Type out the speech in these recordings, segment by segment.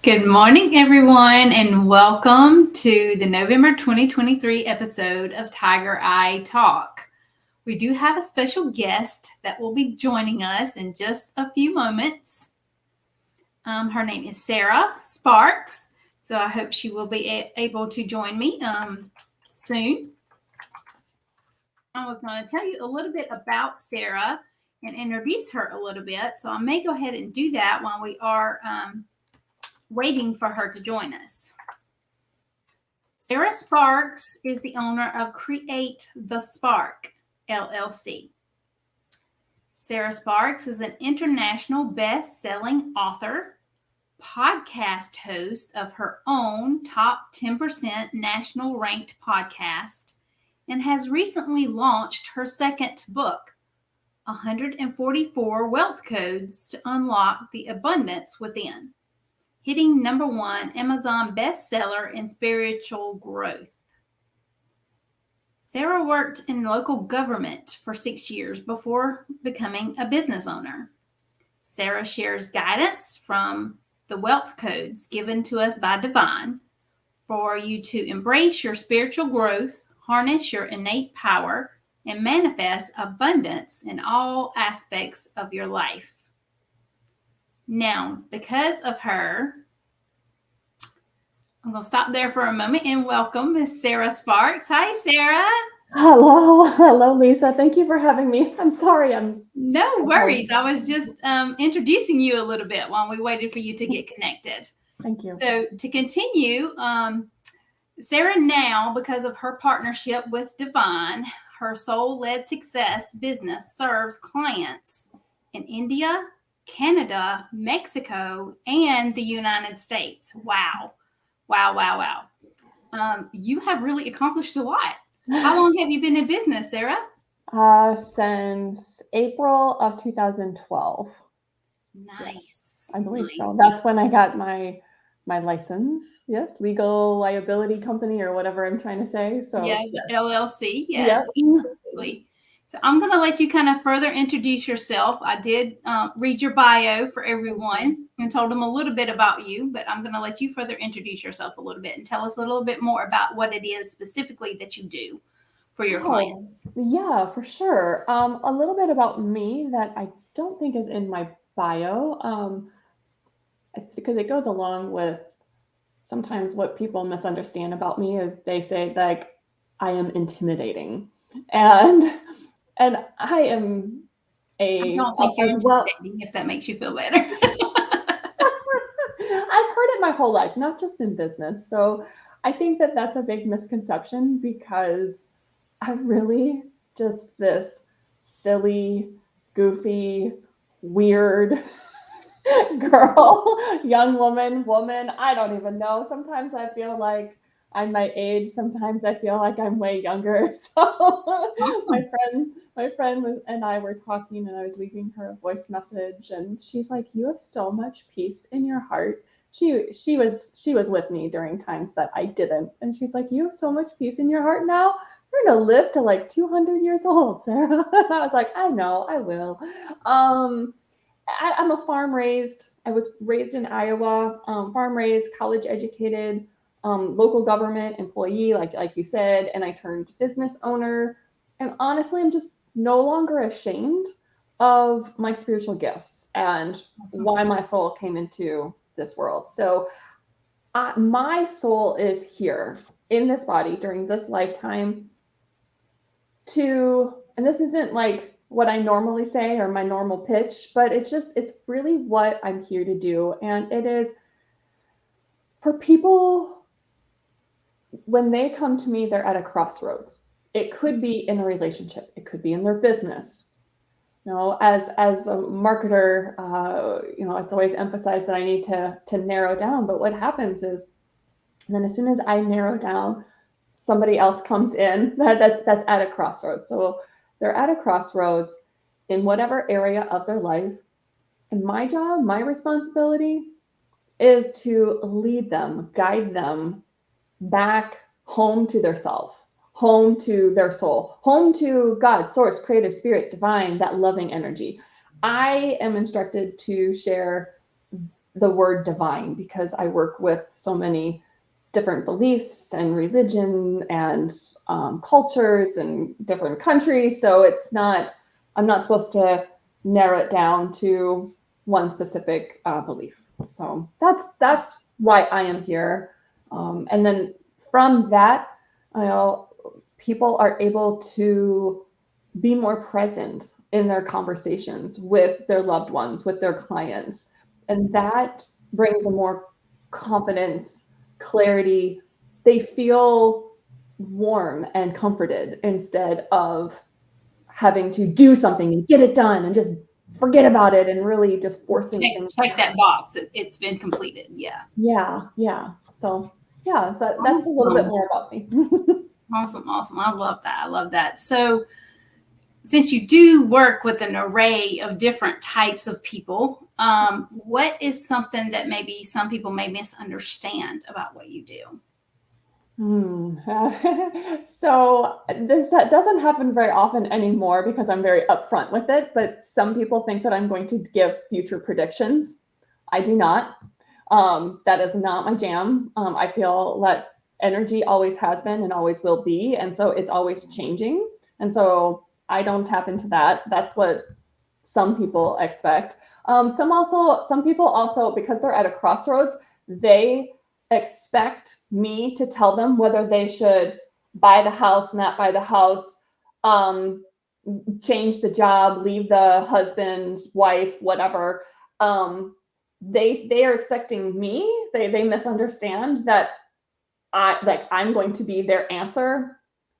Good morning, everyone, and welcome to the November 2023 episode of Tiger Eye Talk. We do have a special guest that will be joining us in just a few moments. Her name is Sarah Sparks, so I hope she will be able to join me soon. I was going to tell you a little bit about Sarah and introduce her a little bit, so I may go ahead and do that while we are waiting for her to join us. Sarah Sparks is the owner of Create the Spark, LLC. Sarah Sparks is an international best-selling author, podcast host of her own top 10% national ranked podcast, and has recently launched her second book, 144 Wealth Codes to Unlock the Abundance Within, hitting #1 Amazon bestseller in spiritual growth. Sarah worked in local government for 6 years before becoming a business owner. Sarah shares guidance from the wealth codes given to us by Divine for you to embrace your spiritual growth, harness your innate power, and manifest abundance in all aspects of your life. Now, because of her, I'm going to stop there for a moment and welcome Miss Sarah Sparks. Hi, Sarah. Hello, Lisa. Thank you for having me. I'm sorry. No worries. I was just introducing you a little bit while we waited for you to get connected. Thank you. So to continue, Sarah now, because of her partnership with Divine, her soul-led success business serves clients in India, Canada, Mexico, and the United States. Wow. You have really accomplished a lot. How long have you been in business, Sarah? Since April of 2012. Nice. Yes, I believe so. That's when I got my license. Yes, legal liability company or whatever I'm trying to say. So yeah, the yes. LLC. Yes, absolutely. So I'm going to let you kind of further introduce yourself. I did read your bio for everyone and told them a little bit about you, but I'm going to let you further introduce yourself a little bit and tell us a little bit more about what it is specifically that you do for your clients. Yeah, for sure. A little bit about me that I don't think is in my bio, because it goes along with sometimes what people misunderstand about me is they say like I am intimidating, and I am I don't think you're intimidating, if that makes you feel better. I've heard it my whole life, not just in business. So I think that that's a big misconception because I'm really just this silly, goofy, weird girl, young woman. I don't even know. Sometimes I feel like I'm my age. Sometimes I feel like I'm way younger. So awesome. my friend and I were talking, and I was leaving her a voice message, and she's like, "You have so much peace in your heart." She was with me during times that I didn't, and she's like, "You have so much peace in your heart now. You're gonna live to like 200 years old, Sarah." And I was like, "I know, I will." I'm a farm raised. I was raised in Iowa, farm raised, college educated, local government employee, like you said, and I turned business owner. And honestly, I'm just no longer ashamed of my spiritual gifts and why my soul came into this world. So my soul is here in this body during this lifetime and this isn't like what I normally say or my normal pitch, but it's really what I'm here to do. And it is for people, when they come to me, they're at a crossroads. It could be in a relationship. It could be in their business. You know, as a marketer, it's always emphasized that I need to narrow down. But what happens is, then as soon as I narrow down, somebody else comes in that's at a crossroads. So they're at a crossroads in whatever area of their life. And my job, my responsibility is to lead them, guide them back home to their self, home to their soul, home to God, source, creator, spirit, divine, that loving energy. I am instructed to share the word divine because I work with so many different beliefs and religion and cultures and different countries. So I'm not supposed to narrow it down to one specific belief. So that's why I am here. And then from that, people are able to be more present in their conversations with their loved ones, with their clients. And that brings a more confidence, clarity. They feel warm and comforted instead of having to do something and get it done and just forget about it and really just forcing things. Check that box. It's been completed. Yeah. Yeah. So that's a little bit more about me. Awesome. I love that. So since you do work with an array of different types of people, what is something that maybe some people may misunderstand about what you do? So that doesn't happen very often anymore because I'm very upfront with it, but some people think that I'm going to give future predictions. I do not. That is not my jam. I feel that energy always has been and always will be, and so it's always changing. And so I don't tap into that. That's what some people expect. Some people also, because they're at a crossroads, they expect me to tell them whether they should buy the house, not buy the house, change the job, leave the husband, wife, whatever. They are expecting me. They misunderstand that I'm going to be their answer.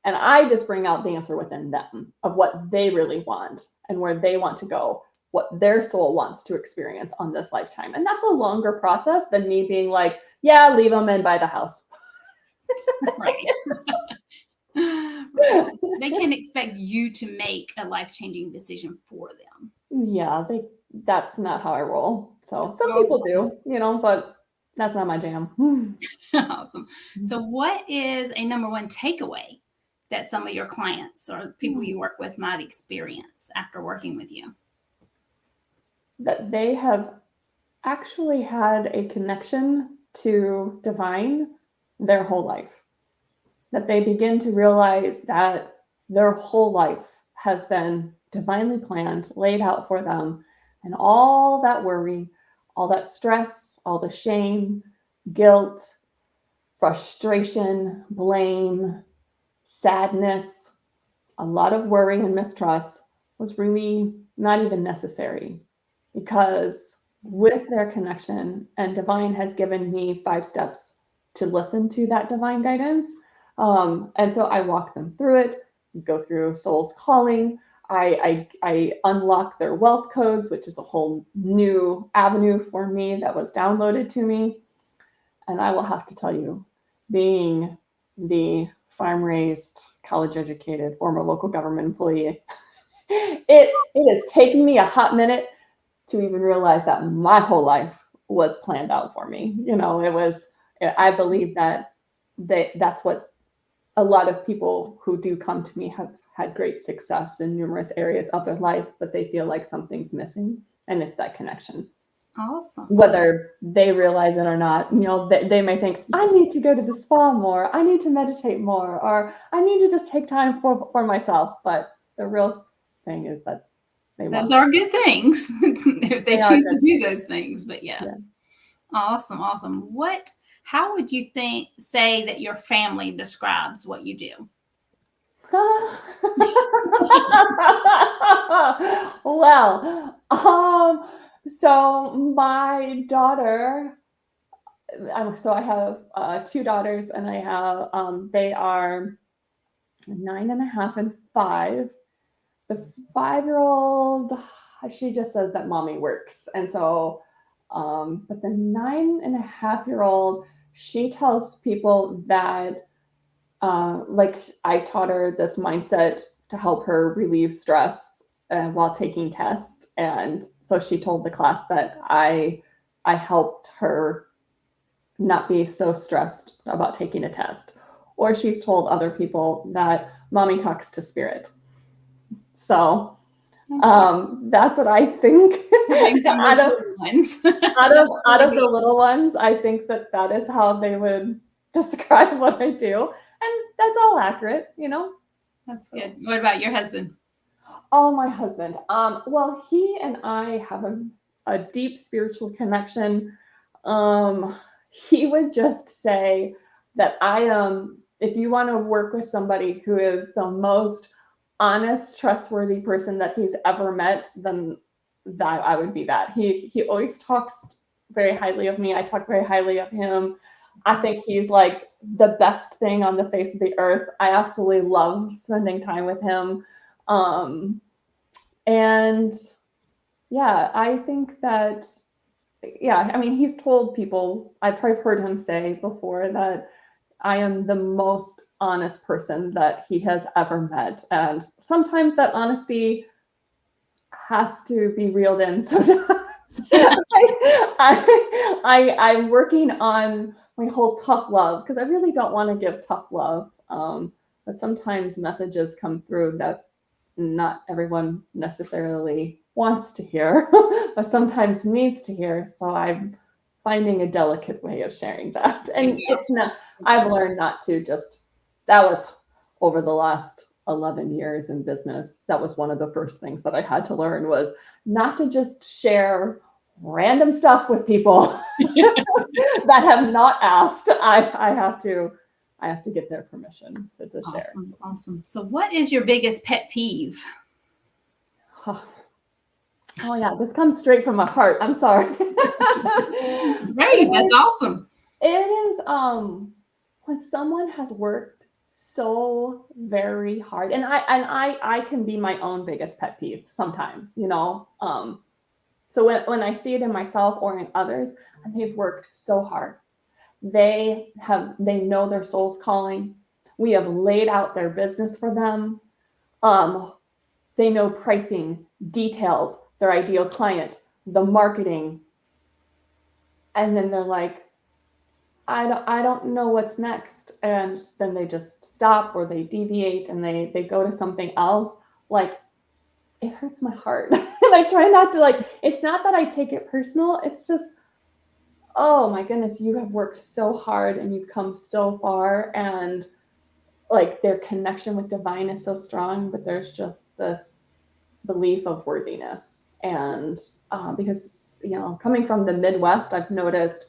And I just bring out the answer within them of what they really want and where they want to go, what their soul wants to experience on this lifetime. And that's a longer process than me being like, yeah, leave them and buy the house. Right. They can expect you to make a life-changing decision for them. Yeah, that's not how I roll. So some people do, but that's not my jam. Awesome. So what is a number one takeaway that some of your clients or people you work with might experience after working with you? That they have actually had a connection to divine their whole life. That they begin to realize that their whole life has been divinely planned, laid out for them, and all that worry, all that stress, all the shame, guilt, frustration, blame, sadness, a lot of worry and mistrust was really not even necessary, because with their connection, and divine has given me 5 steps to listen to that divine guidance. And so I walk them through it, go through soul's calling. I unlock their wealth codes, which is a whole new avenue for me that was downloaded to me. And I will have to tell you, being the farm-raised, college-educated, former local government employee, it is taking me a hot minute to even realize that my whole life was planned out for me. I believe that that's what a lot of people who do come to me have had great success in numerous areas of their life, but they feel like something's missing, and it's that connection. Awesome. Whether they realize it or not, they may think, I need to go to the spa more, I need to meditate more, or I need to just take time for myself. But the real thing is that those are good things if they choose to do those things. But yeah. Awesome. How would you say that your family describes what you do? Well, so my daughter, so I have 2 daughters, and I have they are 9.5 and 5. The 5-year-old, she just says that mommy works, and so but the 9.5-year-old, she tells people that like I taught her this mindset to help her relieve stress while taking tests. And so she told the class that I helped her not be so stressed about taking a test. Or she's told other people that mommy talks to spirit. So That's what I think. out of ones. out of the little ones, I think that is how they would describe what I do, and that's all accurate, you know. That's good. What about your husband? Oh, my husband. Well, he and I have a deep spiritual connection. He would just say that I am, if you want to work with somebody who is the most honest, trustworthy person that he's ever met, then that I would be that. He always talks very highly of me. I talk very highly of him. I think he's like the best thing on the face of the earth. I absolutely love spending time with him. And yeah, I think that, yeah, I mean, he's told people, I've heard him say before that I am the most honest person that he has ever met. And sometimes that honesty has to be reeled in sometimes. I'm working on my whole tough love because I really don't want to give tough love. But sometimes messages come through that not everyone necessarily wants to hear, but sometimes needs to hear. So I'm finding a delicate way of sharing that. And it's not, I've learned not to just, that was over the last 11 years in business. That was one of the first things that I had to learn was not to just share random stuff with people that have not asked. I have to get their permission to share. Awesome. So what is your biggest pet peeve? Oh yeah, this comes straight from my heart. I'm sorry. Right, that's awesome. It is when someone has worked so very hard, and I can be my own biggest pet peeve sometimes, you know. So when I see it in myself or in others, and they've worked so hard, they know their soul's calling. We have laid out their business for them. They know pricing, details, their ideal client, the marketing. And then they're like, I don't know what's next. And then they just stop or they deviate and they go to something else. Like, it hurts my heart. And I try not to, like, it's not that I take it personal. It's just, oh my goodness, you have worked so hard and you've come so far. And like their connection with divine is so strong, but there's just this belief of worthiness. And because, you know, coming from the Midwest, I've noticed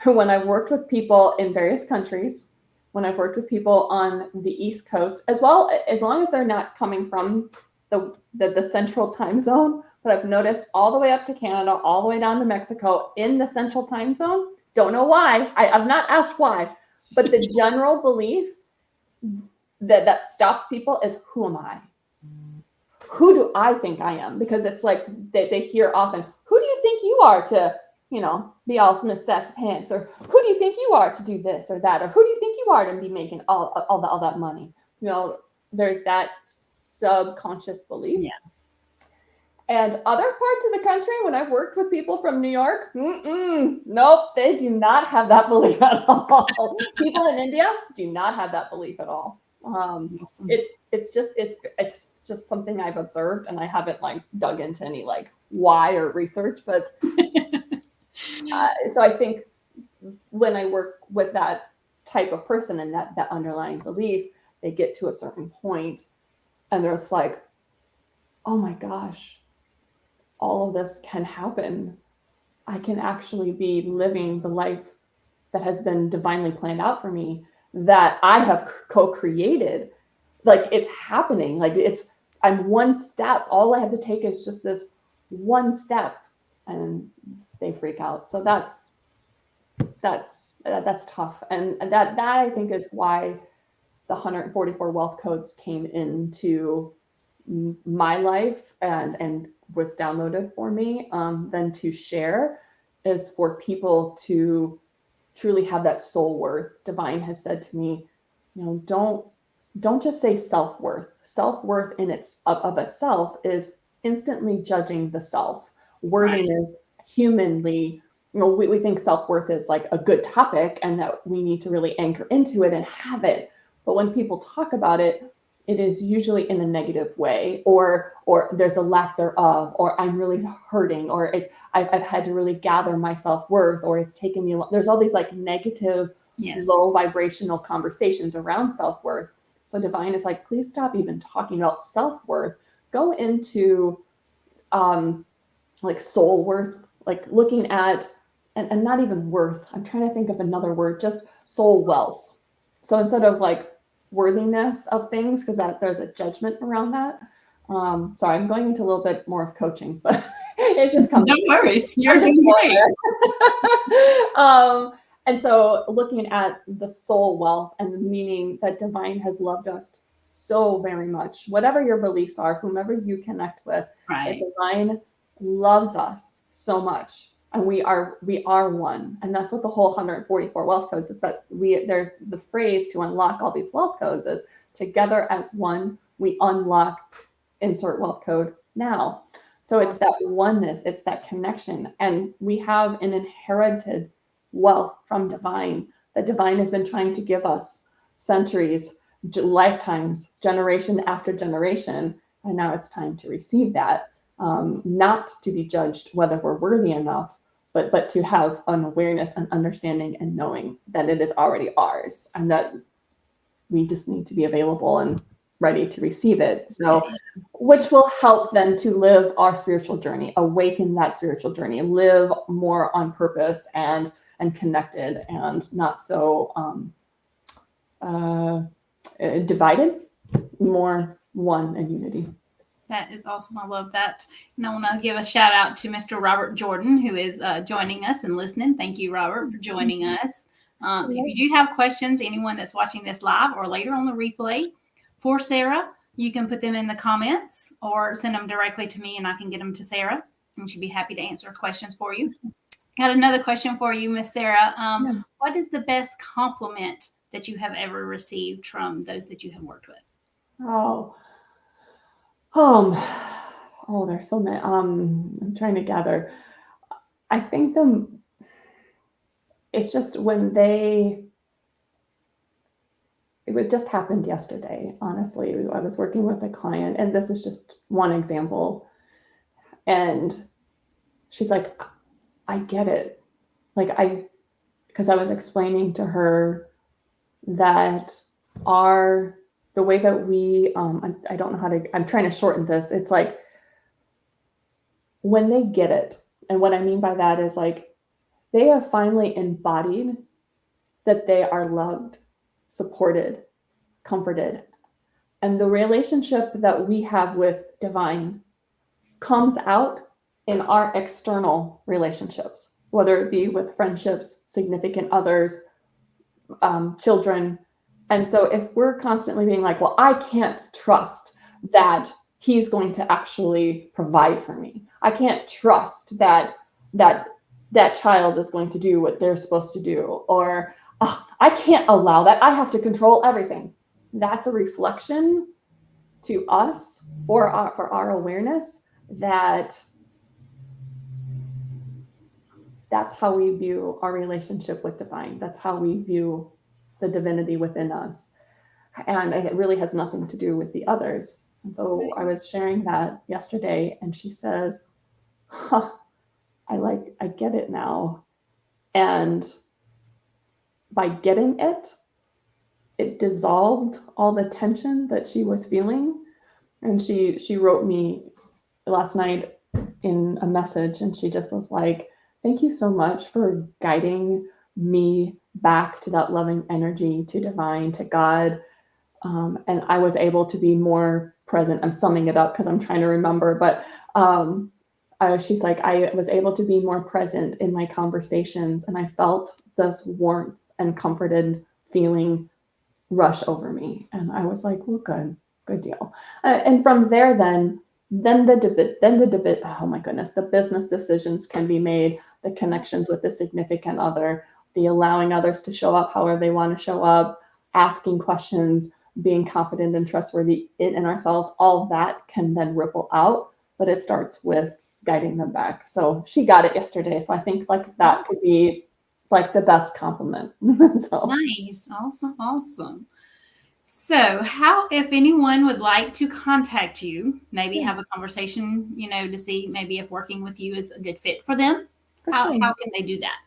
when I've worked with people in various countries, when I've worked with people on the East Coast, as well, as long as they're not coming from the central time zone, but I've noticed all the way up to Canada, all the way down to Mexico in the central time zone. Don't know why. I've not asked why, but the general belief that stops people is, who am I? Who do I think I am? Because it's like they hear often, who do you think you are to, you know, be all Miss Sassy Pants? Or who do you think you are to do this or that? Or who do you think you are to be making all that money? You know, there's that subconscious belief. Yeah. And other parts of the country, when I've worked with people from New York, nope, they do not have that belief at all. People in India do not have that belief at all. Awesome. It's just something I've observed, and I haven't like dug into any like why or research, but so I think when I work with that type of person and that underlying belief, they get to a certain point and they're just like, oh my gosh, all of this can happen. I can actually be living the life that has been divinely planned out for me, that I have co-created. Like, it's happening. Like, I'm one step. All I have to take is just this one step, and they freak out. So that's tough. And that I think is why the 144 wealth codes came into my life and was downloaded for me, then to share, is for people to truly have that soul worth. Divine has said to me, you know, don't just say self-worth. Self-worth in of itself is instantly judging the self. Worthiness, humanly, you know, we think self-worth is like a good topic and that we need to really anchor into it and have it. But when people talk about it, it is usually in a negative way, or there's a lack thereof, or I'm really hurting, or I've had to really gather my self-worth, or it's taken me. There's all these like negative, Yes. low vibrational conversations around self-worth. So divine is like, please stop even talking about self-worth. Go into like soul worth, like looking at, and not even worth. I'm trying to think of another word, just soul wealth. So instead of like worthiness of things, because that there's a judgment around that. Sorry, I'm going into a little bit more of coaching, but it's just coming. No worries, you're doing great. And so looking at the soul wealth and the meaning that divine has loved us so very much, whatever your beliefs are, whomever you connect with, Right. that divine loves us so much. And we are one. And that's what the whole 144 wealth codes is, that there's the phrase to unlock all these wealth codes is together as one, we unlock insert wealth code now. So it's that oneness, it's that connection. And we have an inherited wealth from divine that divine has been trying to give us centuries, lifetimes, generation after generation. And now it's time to receive that, not to be judged whether we're worthy enough, but to have an awareness and understanding and knowing that it is already ours, and that we just need to be available and ready to receive it. So, which will help then to live our spiritual journey, awaken that spiritual journey, live more on purpose and connected, and not so divided, more one and unity. That is awesome. I love that. And I want to give a shout out to Mr. Robert Jordan, who is joining us and listening. Thank you, Robert, for joining us. If you do have questions, anyone that's watching this live or later on the replay for Sarah, you can put them in the comments or send them directly to me and I can get them to Sarah, and she'd be happy to answer questions for you. Got another question for you, Miss Sarah. What is the best compliment that you have ever received from those that you have worked with? There's so many. I'm trying to gather. I think it's just when it just happened yesterday. Honestly, I was working with a client, and this is just one example. And she's like, I get it. Because I was explaining to her that the way that we, I don't know how to, I'm trying to shorten this. It's like when they get it. And what I mean by that is like, they have finally embodied that they are loved, supported, comforted. And the relationship that we have with divine comes out in our external relationships, whether it be with friendships, significant others, children. And so if we're constantly being like, well, I can't trust that he's going to actually provide for me. I can't trust that child is going to do what they're supposed to do. Or I can't allow that. I have to control everything. That's a reflection to us for our awareness that that's how we view our relationship with divine. That's how we view the divinity within us. And it really has nothing to do with the others. And so I was sharing that yesterday, and she says, I get it now. And by getting it, it dissolved all the tension that she was feeling. And she wrote me last night in a message, and she just was like, thank you so much for guiding me back to that loving energy, to divine, to God. And I was able to be more present. I'm summing it up because I'm trying to remember, but she's like, I was able to be more present in my conversations, and I felt this warmth and comforted feeling rush over me. And I was like, well, good deal. And from there, then the oh my goodness, the business decisions can be made, the connections with the significant other, the allowing others to show up however they want to show up, asking questions, being confident and trustworthy in ourselves. All that can then ripple out, but it starts with guiding them back. So she got it yesterday. So I think like that could be like the best compliment. So nice. Awesome. So, how, if anyone would like to contact you, maybe Yeah, have a conversation, to see maybe if working with you is a good fit for them, for how sure. can they do that?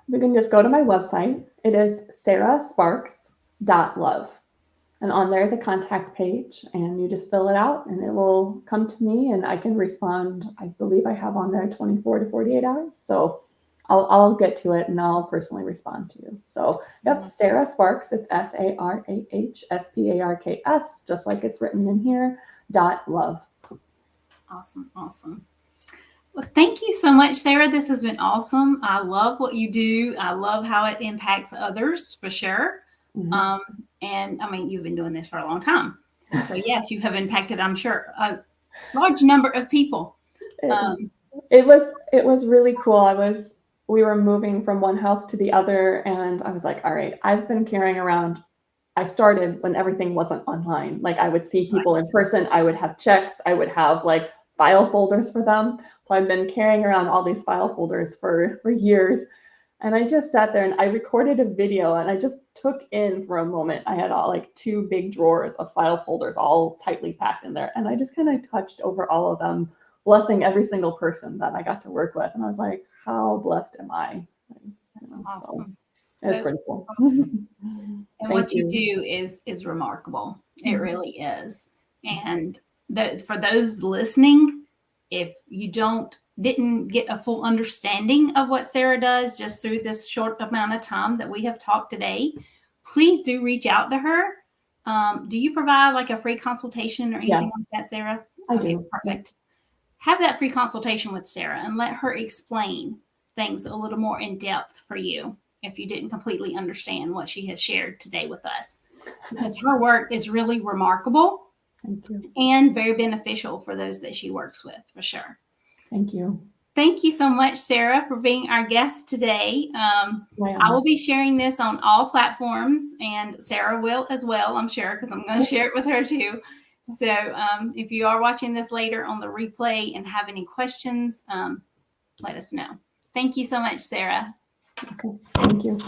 You can just go to my website. It is sarahsparks.love. And on there is a contact page, and you just fill it out and it will come to me and I can respond. I believe I have on there 24 to 48 hours. So I'll get to it and I'll personally respond to you. So, yep, Sarah Sparks, it's SARAHSPARKS, just like it's written in here, .love. Awesome. Awesome. Well, thank you so much, Sarah. This has been awesome. I love what you do. I love how it impacts others for sure. Mhm. And I mean, you've been doing this for a long time. So, yes, you have impacted, I'm sure, a large number of people. Um, It was really cool. We were moving from one house to the other, and I was like, all right, I've been carrying around. I started when everything wasn't online. Like I would see people in person, I would have checks, I would have like file folders for them. So I've been carrying around all these file folders for years. And I just sat there and I recorded a video and I just took in for a moment. I had all like two big drawers of file folders all tightly packed in there. And I just kind of touched over all of them, blessing every single person that I got to work with. And I was like, how blessed am I? awesome. So it's So pretty cool. awesome. And Thank what you do is remarkable. It really is. And for those listening, if you didn't get a full understanding of what Sarah does just through this short amount of time that we have talked today, please do reach out to her. Do you provide like a free consultation or anything like that, Sarah? I Okay, do. perfect. Have that free consultation with Sarah and let her explain things a little more in depth for you if you didn't completely understand what she has shared today with us. Because her work is really remarkable Thank you. and very beneficial for those that she works with, for sure. Thank you. Thank you so much, Sarah, for being our guest today. I will be sharing this on all platforms, and Sarah will as well, I'm sure, because I'm going to share it with her too. So if you are watching this later on the replay and have any questions, let us know. Thank you so much, Sarah. Okay. Thank you.